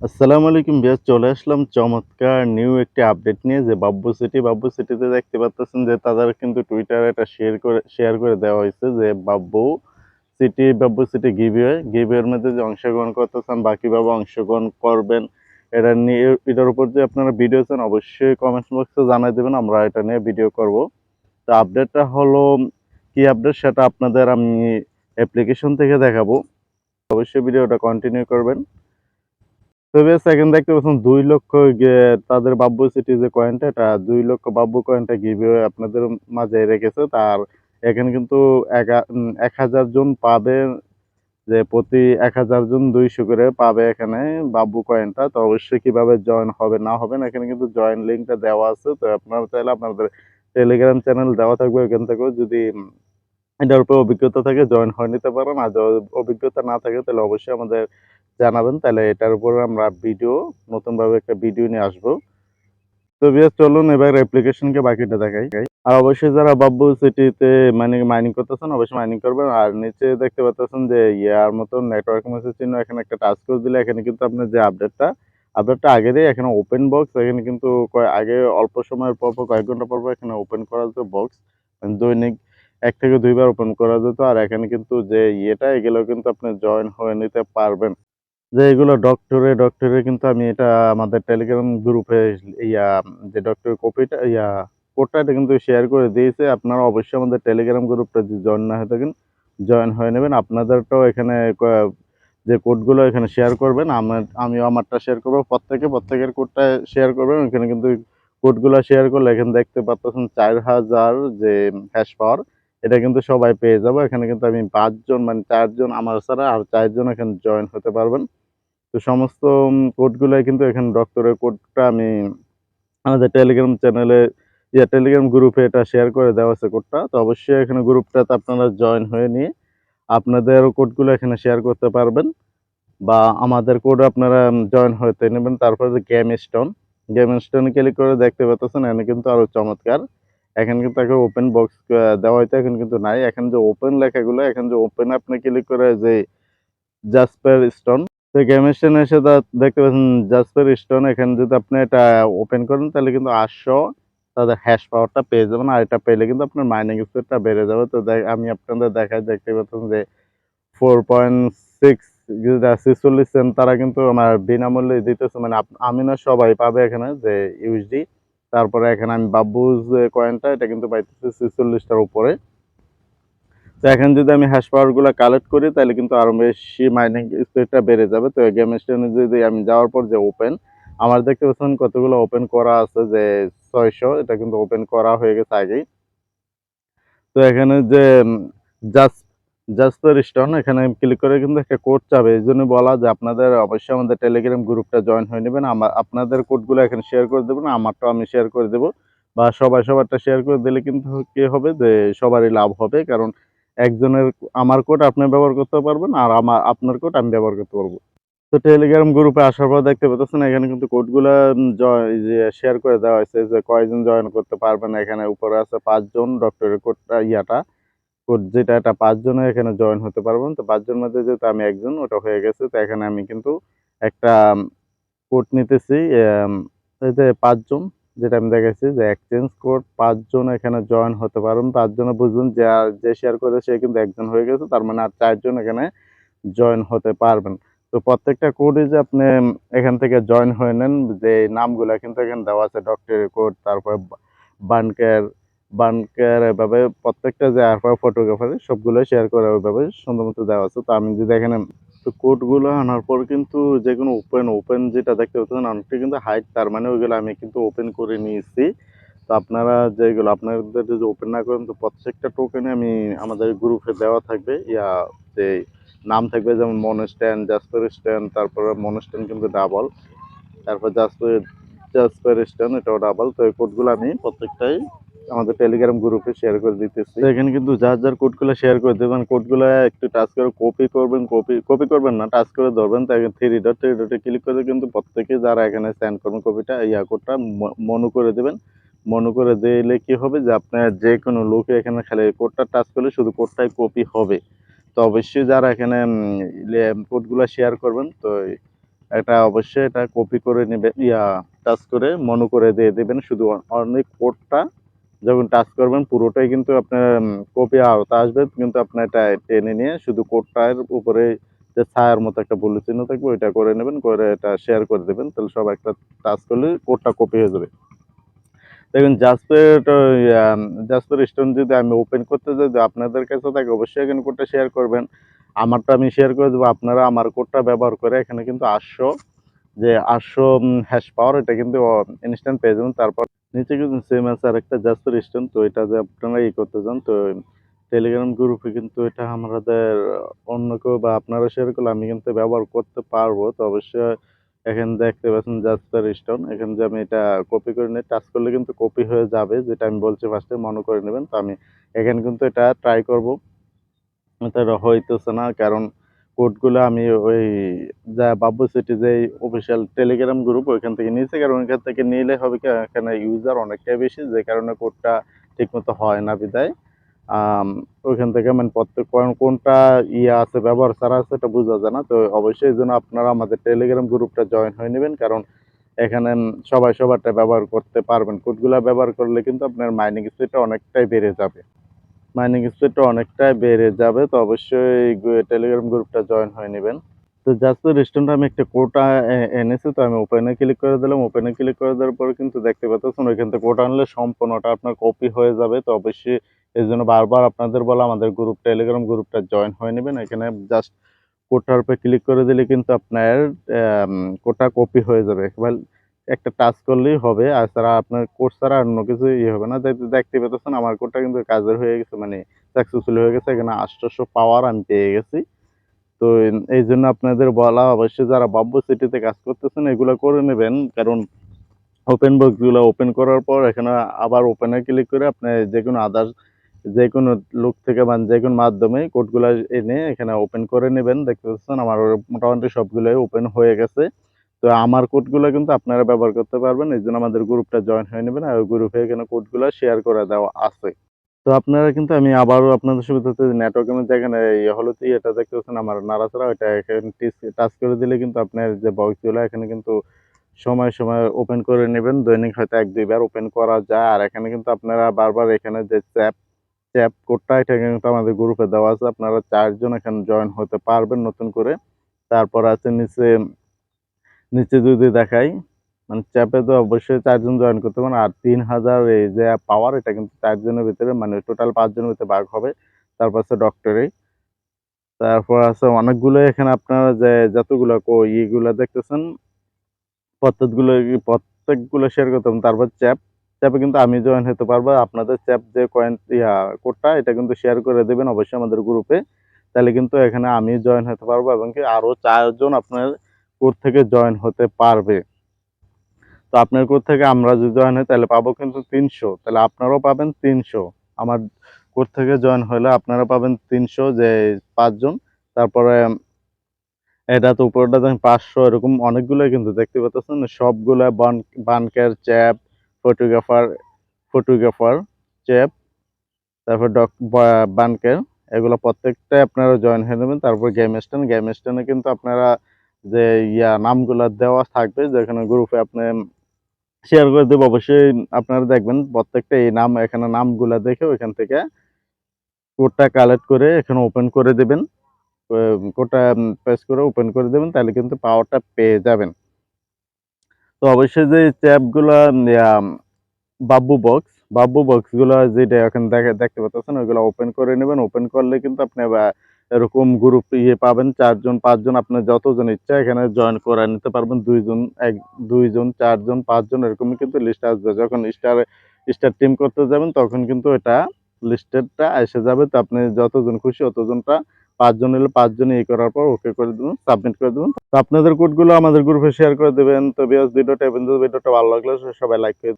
আসসালামু আলাইকুম ভিউয়ার্স, চলে আসলাম চমৎকার নিউ একটি আপডেট নিয়ে যে বাব্বু সিটিতে দেখতে পাচ্ছেন যে তাদের কিন্তু টুইটারে এটা শেয়ার করে দেওয়া হয়েছে যে বাব্বু সিটি গিভওয়ের মধ্যে যে অংশগ্রহণ করতেছেন বা কিভাবে অংশগ্রহণ করবেন এটা নিয়ে, এটার উপর যে আপনারা ভিডিও চান অবশ্যই কমেন্ট বক্সে জানাই দেবেন, আমরা এটা নিয়ে ভিডিও করব। তো আপডেটটা হলো কি আপডেট সেটা আপনাদের আমি অ্যাপ্লিকেশন থেকে দেখাবো, অবশ্যই ভিডিওটা কন্টিনিউ করবেন। তো বেশ, এখানে দেখতে পাচ্ছেন 2 লক্ষ তাদের বাব্বু সিটি যে কয়েনটা, এটা 2 লক্ষ বাব্বু কয়েনটা গিভওয়ে আপনাদের মাঝে রেখেছে। তার এখানে কিন্তু 1000 জন পাবে, যে প্রতি 1000 জন 200 করে পাবে এখানে বাব্বু কয়েনটা। তো অবশ্যই কিভাবে জয়েন হবে না হবেন, এখানে কিন্তু জয়েন লিঙ্কটা দেওয়া আছে। তো আপনারা চাইলে আপনাদের টেলিগ্রাম চ্যানেল দেওয়া থাকবে, ওইখান থেকেও যদি এটার উপর অভিজ্ঞতা থাকে জয়েন হয়ে নিতে পারেন। আর যদি অভিজ্ঞতা না থাকে তাহলে অবশ্যই আমাদের জানাবেন, তাহলে এটার উপর আমরা নতুনভাবে একটা ভিডিও নিয়ে আসবো। তো ভিউয়ার্স, চলুন এবার অ্যাপ্লিকেশনকে বাকিটা দেখাই। আর অবশ্যই যারা বাব্বু সিটিতে মানে মাইনিং করতেছেন অবশ্যই মাইনিং করবেন। আর নিচে দেখতে পাচ্ছেন যে ইয়ার মতন নেটওয়ার্ক মেসেজ চিহ্ন, এখানে একটা টাচ করে দিলে এখানে কিন্তু আপনার যে আপডেটটা আগেরই এখানে ওপেন বক্স, এখানে কিন্তু আগে অল্প সময়ের পর কয়েক ঘন্টা পর এখানে ওপেন করা যেত বক্স, দৈনিক 1 থেকে 2 বার ওপেন করা যেত। আর এখানে কিন্তু যে এগুলো কিন্তু আপনি জয়েন হয়ে নিতে পারবেন। যে এগুলো ডক্টরে কিন্তু আমি এটা আমাদের টেলিগ্রাম গ্রুপে ইয়া যে ডক্টর কপিটা কোডটা এটা কিন্তু শেয়ার করে দিয়েছে। আপনারা অবশ্যই আমাদের টেলিগ্রাম গ্রুপটা যদি জয়েন না হয়ে থাকেন জয়েন হয়ে নেবেন। আপনাদেরটাও এখানে যে কোডগুলো এখানে শেয়ার করবেন, আমিও আমারটা শেয়ার করবো, প্রত্যেকের কোডটা শেয়ার করবেন। এখানে কিন্তু কোডগুলো শেয়ার করলে এখানে দেখতে পাচ্ছেন 4000 যে হ্যাশ পাওয়ার, এটা কিন্তু সবাই পেয়ে যাবো। এখানে কিন্তু আমি 5 জন মানে 4 জন আমার ছাড়া আর 4 জন এখানে জয়েন হতে পারবেন। তো সমস্ত কোডগুলাই কিন্তু এখানে ডক্টরের কোডটা আমি আমাদের টেলিগ্রাম চ্যানেলে টেলিগ্রাম গ্রুপে এটা শেয়ার করে দেওয়া আছে কোডটা। তো অবশ্যই এখানে গ্রুপটাতে আপনারা জয়েন হয়ে নিয়ে আপনাদের কোডগুলো এখানে শেয়ার করতে পারবেন, বা আমাদের কোড আপনারা জয়েন হতে নেবেন। তারপরে যে গেম স্টোনে ক্লিক করে দেখতে পাচ্ছেন এখানে কিন্তু আরো চমৎকার, এখানে কিন্তু একটা ওপেন বক্স দেওয়া হয়তো এখন কিন্তু নাই। এখানে যে ওপেন লেখাগুলো, এখানে যে ওপেন আপনি ক্লিক করে যে জাসপার স্টোন, তো গেম স্টোনে এসে দেখতে পাচ্ছেন জাসপার স্টোন, এখানে যদি আপনি এটা ওপেন করেন তাহলে কিন্তু 800 তাদের হ্যাশ পাওয়ারটা পেয়ে যাবেন। আর এটা পেলে কিন্তু আপনার মাইনিং স্পিডটা বেড়ে যাবে। তো আমি আপনাদের দেখাই, দেখতে পাচ্ছেন যে 4.6 যেটা 46 সেন্ট তারা কিন্তু আমার বিনামূল্যে দিতেছে, মানে আমি না সবাই পাবে এখানে যে ইউএসডি। তারপরে এখানে আমি বাব্বু যে কয়েনটা এটা কিন্তু পাইতেছি 46টার উপরে। তো এখন যদি আমি হ্যাশ পাওয়ার গুলো কালেক্ট করি তাহলে কিন্তু আরো বেশি মাইনিং স্পিডটা বেড়ে যাবে। তো গেম স্টেশনে যদি আমি যাওয়ার পর যে ওপেন, আমার দেখতে পাচ্ছেন কতগুলো ওপেন করা আছে যে 600, এটা কিন্তু ওপেন করা হয়ে গেছে আগেই। তো এখানে যে জাস্ট জাস্পার স্টোন, এখানে ক্লিক করে কিন্তু একটা কোড চাবে। এই জন্য বলা যে আপনাদের অবশ্যই আমাদের টেলিগ্রাম গ্রুপটা জয়েন হয়ে নেবেন। আপনাদের কোডগুলো এখানে শেয়ার করে দেবেন, আমারটাও আমি শেয়ার করে দেবো, বা সবারটা শেয়ার করে দিলে কিন্তু কি হবে যে সবারই লাভ হবে। কারণ একজনের আমার কোড আপনি ব্যবহার করতে পারবেন, আর আপনার কোড আমি ব্যবহার করতে পারবো। তো টেলিগ্রাম গ্রুপে আসার পর দেখতে পাচ্ছেন এখানে কিন্তু কোডগুলা শেয়ার করে দেওয়া হয়েছে যে কয়জন জয়েন করতে পারবেন। এখানে উপরে আছে 5 জন, ডক্টরের কোডটা কোড যেটা, এটা 5 জনের এখানে জয়েন হতে পারবেন। তো 5 জনের মধ্যে যেহেতু আমি একজন, ওটা হয়ে গেছে। তো এখানে আমি কিন্তু একটা কোড নিতেছি, এই যে 5 জন যেটা আমি দেখাচ্ছি যে এক্সচেঞ্জ কোড, 5 জন এখানে জয়েন হতে পারবেন। 5 জনে বুঝুন যে যে শেয়ার করে সে কিন্তু একজন হয়ে গেছে, তার মানে আর 4 জন এখানে জয়েন হতে পারবেন। তো প্রত্যেকটা কোডই যে আপনি এখান থেকে জয়েন হয়ে নেন, যে নামগুলা কিন্তু এখানে দেওয়া আছে, ডক্টরের কোড, তারপর বানকেয়ার বানকেয়ার এভাবে প্রত্যেকটা যে আর ফটোগ্রাফার সবগুলো শেয়ার করে ওইভাবে সুন্দর মতো দেওয়া আছে। তো আমি যদি এখানে তো কোডগুলো আনার পর কিন্তু যে কোনো ওপেন যেটা দেখতে পাচ্ছেন অনেকটা কিন্তু হাইট, তার মানে ওইগুলো আমি কিন্তু ওপেন করে নিয়েছি। তো আপনারা যেগুলো আপনাদের যদি ওপেন না করেন তো প্রত্যেকটা টোকেনে আমি আমাদের গ্রুপে দেওয়া থাকবে যে নাম থাকবে, যেমন মনস্ট্যান্ড, জাসপার স্ট্যান্ড, তারপরে মনস্ট্যান্ড কিন্তু ডাবল, তারপর জাসপার স্ট্যান্ড এটাও ডাবল। তো এই কোডগুলো আমি প্রত্যেকটাই আমাদের টেলিগ্রাম গ্রুপে শেয়ার করে দিতেছি। তো এখানে কিন্তু যার কোডগুলো শেয়ার করে দেবেন, কোডগুলো একটু টাচ করে কপি করবেন না, টাচ করে ধরবেন। তো এখানে থ্রি ডটে ক্লিক করে কিন্তু প্রত্যেকে যারা এখানে সেন্ড করবেন কপিটা কোডটা মনে করে দেবেন। মনে করে দিলে কি হবে যে আপনার যে কোনো লোকে এখানে খালি কোডটা টাচ করলে শুধু কোডটাই কপি হবে। তো অবশ্যই যারা এখানে কোডগুলো শেয়ার করবেন, তো এটা অবশ্যই এটা কপি করে নেবে, টাচ করে মনে করে দিয়ে দেবেন। শুধু অনলি কোডটা যখন টাচ করবেন পুরোটাই কিন্তু আপনার কপি আওতা আসবে, কিন্তু আপনার এটা টেনে নিয়ে শুধু কোডটার উপরে যে ছায়ার মতো একটা ব্লু চিহ্ন থাকবে ওইটা করে নেবেন, করে এটা শেয়ার করে দেবেন, তাহলে সব একটা টাচ করলে কোডটা কপি হয়ে যাবে। দেখুন জাসপের স্টোন যদি আমি ওপেন করতে যাই, যদি আপনাদের কাছে থাকে অবশ্যই এখানে কোডটা শেয়ার করবেন। আমারটা আমি শেয়ার করে দেবো, আপনারা আমার কোডটা ব্যবহার করে এখানে কিন্তু 800 হ্যাশ পাওয়ার এটা কিন্তু ইনস্ট্যান্ট পেয়ে যাবেন। তারপর নিচে কিন্তু সেম আছে আরেকটা জাসপের স্টোন, তো এটা যে আপনারা করতে চান, তো টেলিগ্রাম গ্রুপে কিন্তু এটা আমাদের অন্য কেউ বা আপনারা শেয়ার করলে আমি কিন্তু ব্যবহার করতে পারবো। তো অবশ্যই এখানে দেখতে পাচ্ছেন জাসপের স্টোন, এখানে যে আমি এটা কপি করে নিই, টাচ করলে কিন্তু কপি হয়ে যাবে, যেটা আমি বলছি ফার্স্টে মনে করে নেবেন। তো আমি এখানে কিন্তু এটা ট্রাই করব, এটা হইতেছে না, কারণ কোডগুলো আমি ওই যা বাব্বু সিটি যে অফিসিয়াল টেলিগ্রাম গ্রুপ ওইখান থেকে নিয়েছি, কারণ ওইখান থেকে নিলে হবে কি এখানে ইউজার অনেকটাই বেশি, যে কারণে কোডটা ঠিকমতো হয় না বিদায় আম, ওইখান থেকে মানে প্রত্যেক কোনটা আছে ব্যবহার ছাড়া আছে এটা বোঝা যায় না। তো অবশ্যই এই জন্য আপনারা আমাদের টেলিগ্রাম গ্রুপটা জয়েন হয়ে নেবেন, কারণ এখানে সবাই সবারটা ব্যবহার করতে পারবেন। কোডগুলা ব্যবহার করলে কিন্তু আপনার মাইনিং স্পিডটা অনেকটাই বেড়ে যাবে, তো অবশ্যই টেলিগ্রাম গ্রুপটা জয়েন হয়ে নেবেন। তো জাস্ট রেস্টুরেন্টে আমি একটা কোড এনেছি, তো আমি ওপেনে ক্লিক করে দিলাম। ওপেনে ক্লিক করে দেওয়ার পরে কিন্তু দেখতে পাচ্ছেন ওইখান থেকে কোড আনলে সম্পূর্ণটা আপনার কপি হয়ে যাবে। তো অবশ্যই এই জন্য বারবার আপনাদের বলা আমাদের গ্রুপ টেলিগ্রাম গ্রুপটা জয়েন হয়ে নেবেন। এখানে জাস্ট কোডটার উপরে ক্লিক করে দিলে কিন্তু আপনার কোডটা কপি হয়ে যাবে, একেবারে একটা টাচ করলেই হবে। আর ছাড়া আপনার কোড ছাড়া অন্য কিছু হবে না। দেখতে পাচ্ছেন আমার কোডটা কিন্তু কাজের হয়ে গেছে, মানে সাকসেসফুল হয়ে গেছে। এখানে 800 পাওয়ার আমি পেয়ে গেছি। তো এই জন্য আপনাদের বলা অবশ্যই যারা বাব্বু সিটিতে কাজ করতেছেন এগুলো করে নেবেন, কারণ ওপেন বক্স গুলো ওপেন করার পর এখানে আবার ওপেনে ক্লিক করে আপনি যে কোনো আদার্স যে কোনো লোক থেকে বা যে কোনো মাধ্যমে কোডগুলো এনে এখানে ওপেন করে নেবেন। দেখতে পাচ্ছেন আমার মোটামুটি সবগুলোই ওপেন হয়ে গেছে। তো আমার কোডগুলো কিন্তু আপনারা ব্যবহার করতে পারবেন, এই জন্য আমাদের গ্রুপটা জয়েন হয়ে নেবেন। আর ওই গ্রুপে এখানে কোডগুলো শেয়ার করে দেওয়া আছে। তো আপনারা কিন্তু আমি আবারও আপনাদের সুবিধাতে নেটওয়ার্কের যেখানে হলো এটা দেখতে পাচ্ছেন আমার নাড়াচাড়া, ওইটা এখানে টাচ করে দিলে কিন্তু আপনার যে বক্সগুলো এখানে কিন্তু সময় সময় ওপেন করে নেবেন। দৈনিক হয়তো 1-2 বার ওপেন করা যায়। আর এখানে কিন্তু আপনারা বারবার এখানে যে চ্যাপ কোডটা এটা কিন্তু আমাদের গ্রুপে দেওয়া আছে, আপনারা 4 জন এখানে জয়েন হতে পারবেন নতুন করে। তারপর আছে নিচে নিচে যদি দেখাই, মানে চ্যাপে তো অবশ্যই 4 জন জয়েন করতে পারেন। আর 3000 এই যে পাওয়ার এটা কিন্তু 4 জনের ভিতরে, মানে টোটাল 5 জনের ভিতরে ভাগ হবে। তারপর আছে ডক্টরে, তারপর আছে অনেকগুলো এখানে আপনারা যে যতগুলো ইগুলা দেখতেছেন প্রত্যেকগুলো শেয়ার করতে হবে। তারপর চ্যাপে কিন্তু আমি জয়েন হতে পারবো। আপনাদের চ্যাপ যে কয়েন কোডটা এটা কিন্তু শেয়ার করে দেবেন অবশ্যই আমাদের গ্রুপে, তাহলে কিন্তু এখানে আমি জয়েন হতে পারবো এবং কি আরো 4 জন আপনার কোড থেকে জয়েন হতে পারবে। তো আপনার কোড থেকে আমরা যদি জয়েন হই তাহলে পাবো কিন্তু 300, তাহলে আপনারাও পাবেন 300। আমার কোড থেকে জয়েন হলে আপনারা পাবেন 300, যে 5 জন। তারপরে এটা তো উপরটা দেখেন 500, এরকম অনেকগুলো কিন্তু দেখতে পাচ্ছেন সবগুলা বানকের চ্যাপ, ফটোগ্রাফার ফটোগ্রাফার চ্যাপ, তারপর বানকের, এগুলো প্রত্যেকটাই আপনারা জয়েন হয়ে নেবেন। তারপর গেম স্ট্যান্ডে কিন্তু আপনারা যে নামগুলা দেওয়া থাকবে, যেখানে গ্রুপে আপনি শেয়ার করে দেবো অবশ্যই আপনারা দেখবেন প্রত্যেকটা এই নাম এখানে নামগুলা দেখে ওইখান থেকে কোডটা কালেক্ট করে এখানে ওপেন করে দেবেন। কোডটা প্রেস করে ওপেন করে দেবেন, তাহলে কিন্তু পাওয়ারটা পেয়ে যাবেন। তো অবশ্যই যে চ্যাপগুলা বাব্বু বক্স গুলা যেটা এখন দেখতে পাচ্ছেন ওইগুলো ওপেন করে নেবেন। ওপেন করলে কিন্তু আপনি এরকম গ্রুপ পাবেন 4 জন 5 জন, আপনার যতজন ইচ্ছা এখানে জয়েন করে নিতে পারবেন। 2 জন 4 জন 5 জন এরকমই কিন্তু লিস্ট আসবে। যখন স্টার টিম করতে যাবেন তখন কিন্তু এটা লিস্টেডটা এসে যাবে। তো আপনি যতজন খুশি অতজনটা 5 জন হলে 5 জন করার পর ওকে করে দেবেন, সাবমিট করে দেবেন। তো আপনাদের কোডগুলো আমাদের গ্রুপে শেয়ার করে দেবেন। তো ভিডিওটা ভালো লাগলে সবাই লাইক করে